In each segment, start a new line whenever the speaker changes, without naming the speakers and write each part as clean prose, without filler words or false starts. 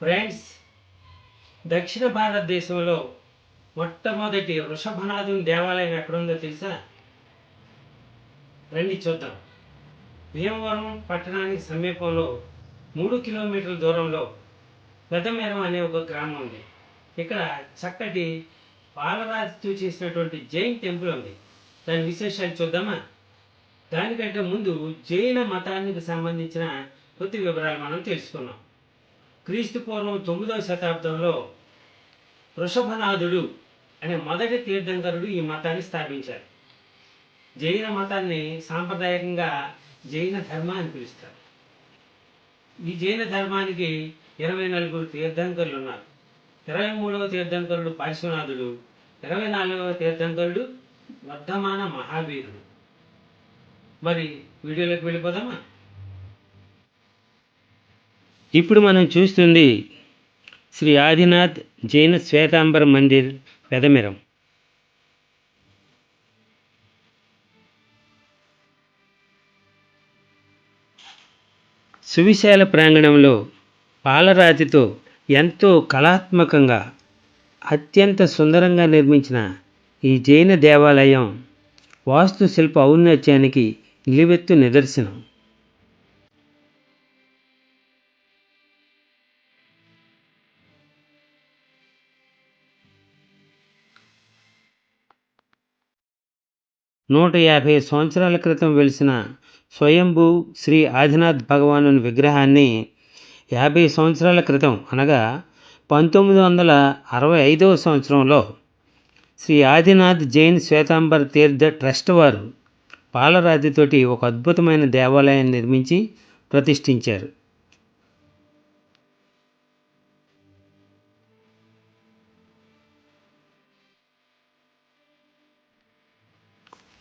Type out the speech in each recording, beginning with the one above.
Friends, దక్షిణ భారతదేశంలో మొట్టమొదటి వృషభనాథుని దేవాలయం ఎక్కడుందో తెలుసా? రండి చూద్దాం. భీమవరం పట్టణానికి సమీపంలో 3 కిలోమీటర్ల దూరంలో పెదమెరం అనే ఒక గ్రామం ఉంది. ఇక్కడ చక్కటి పాలరాతితో చేసినటువంటి జైన్ టెంపుల్ ఉంది. దాని విశేషాలు చూద్దామా? దానికంటే ముందు జైన మతానికి సంబంధించిన కొద్ది వివరాలు మనం తెలుసుకున్నాం. క్రీస్తు పూర్వం 9వ శతాబ్దంలో వృషభనాథుడు అనే మొదటి తీర్థంకరుడు ఈ మతాన్ని స్థాపించారు. జైన మతాన్ని సాంప్రదాయకంగా జైన ధర్మం అని పిలుస్తారు. ఈ జైన ధర్మానికి 24 తీర్థంకరులు ఉన్నారు. 23వ తీర్థంకరుడు పార్శ్వనాథుడు, 24వ తీర్థంకరుడు వర్ధమాన మహావీరుడు. మరి వీడియోలోకి వెళ్ళిపోదామా? ఇప్పుడు మనం చూస్తుంది శ్రీ ఆదినాథ్ జైన శ్వేతాంబర మందిర్, పెదమెరం. సువిశాల ప్రాంగణంలో పాలరాతితో ఎంతో కళాత్మకంగా అత్యంత సుందరంగా నిర్మించిన ఈ జైన దేవాలయం వాస్తుశిల్ప ఔన్నత్యానికి నిలువెత్తు నిదర్శనం. నూట 50 సంవత్సరాల క్రితం వెలిసిన స్వయంభూ శ్రీ ఆదినాథ్ భగవానుని విగ్రహాన్ని 50 సంవత్సరాల క్రితం అనగా 1965వ సంవత్సరంలో శ్రీ ఆదినాథ్ జైన్ శ్వేతాంబర తీర్థ ట్రస్ట్ వారు పాలరాతితోటి ఒక అద్భుతమైన దేవాలయాన్ని నిర్మించి ప్రతిష్ఠించారు.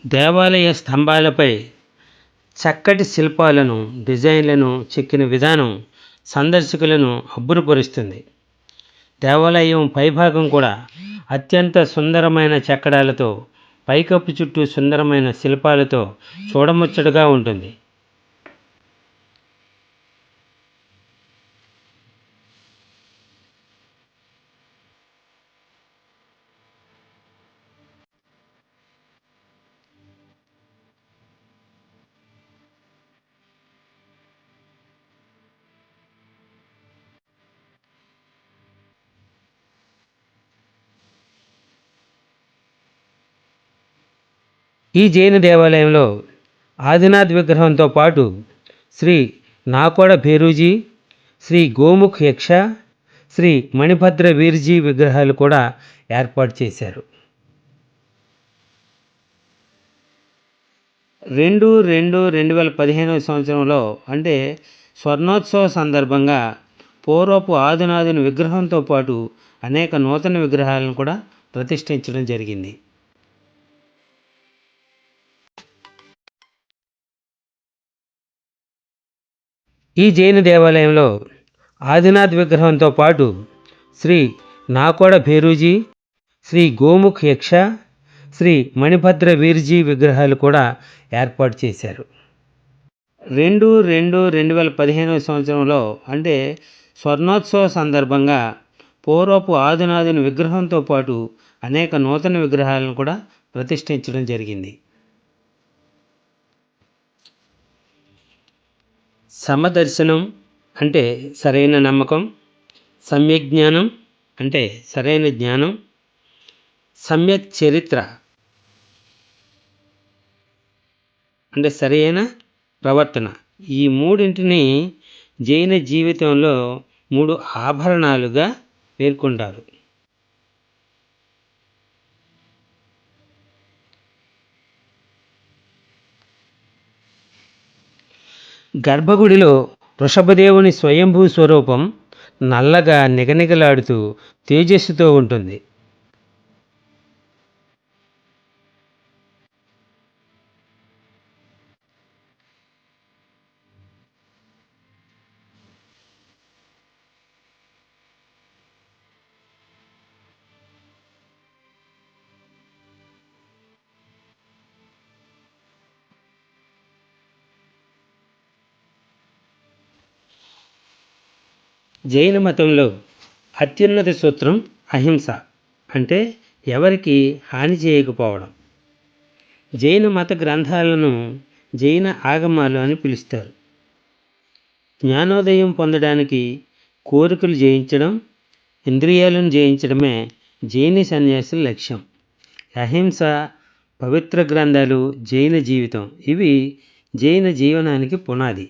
దేవాలయ స్తంభాలపై చక్కటి శిల్పాలను, డిజైన్లను చెక్కిన విధానం సందర్శకులను అబ్బురపరుస్తుంది. దేవాలయం పైభాగం కూడా అత్యంత సుందరమైన చెక్కడాలతో, పైకప్పు చుట్టూ సుందరమైన శిల్పాలతో చూడముచ్చటగా ఉంటుంది. ఈ జైన దేవాలయంలో ఆదినాథ్ విగ్రహంతో పాటు శ్రీ నాకోడ భేరూజీ, శ్రీ గోముఖ్ యక్ష, శ్రీ మణిభద్ర వీర్జీ విగ్రహాలు కూడా ఏర్పాటు చేశారు. 2/2/2015 సంవత్సరంలో అంటే స్వర్ణోత్సవ సందర్భంగా పూర్వపు ఆదినాథుని విగ్రహంతో పాటు అనేక నూతన విగ్రహాలను కూడా ప్రతిష్ఠించడం జరిగింది. ఈ జైన దేవాలయంలో ఆదినాథ్ విగ్రహంతో పాటు శ్రీ నాకోడ భేరూజీ, శ్రీ గోముఖ్ యక్ష, శ్రీ మణిభద్ర వీర్జీ విగ్రహాలు కూడా ఏర్పాటు చేశారు. 2/2/2015 సంవత్సరంలో అంటే స్వర్ణోత్సవ సందర్భంగా పూర్వపు ఆదినాథుని విగ్రహంతో పాటు అనేక నూతన విగ్రహాలను కూడా ప్రతిష్ఠించడం జరిగింది. సమదర్శనం అంటే సరైన నమ్మకం, సమ్యజ్ఞానం అంటే సరైన జ్ఞానం, సమ్యక్ చరిత్ర అంటే సరైన ప్రవర్తన. ఈ మూడింటిని జైన జీవితంలో 3 ఆభరణాలుగా పేర్కొంటారు. గర్భగుడిలో వృషభదేవుని స్వయంభూ స్వరూపం నల్లగా నిగనిగలాడుతూ తేజస్సుతో ఉంటుంది. జైన మతంలో అత్యున్నత సూత్రం అహింస, అంటే ఎవరికి హాని చేయకపోవడం. జైన మత గ్రంథాలను జైన ఆగమాలు అని పిలుస్తారు. జ్ఞానోదయం పొందడానికి కోరికలు జయించడం, ఇంద్రియాలను జయించడమే జైన సన్యాసుల లక్ష్యం. అహింస, పవిత్ర గ్రంథాలు జైన జీవితం, ఇవి జైన జీవనానికి పునాది.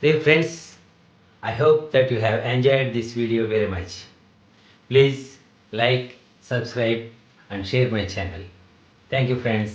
Dear friends, I hope that you have enjoyed this video very much. Please like, subscribe and share my channel. Thank you friends.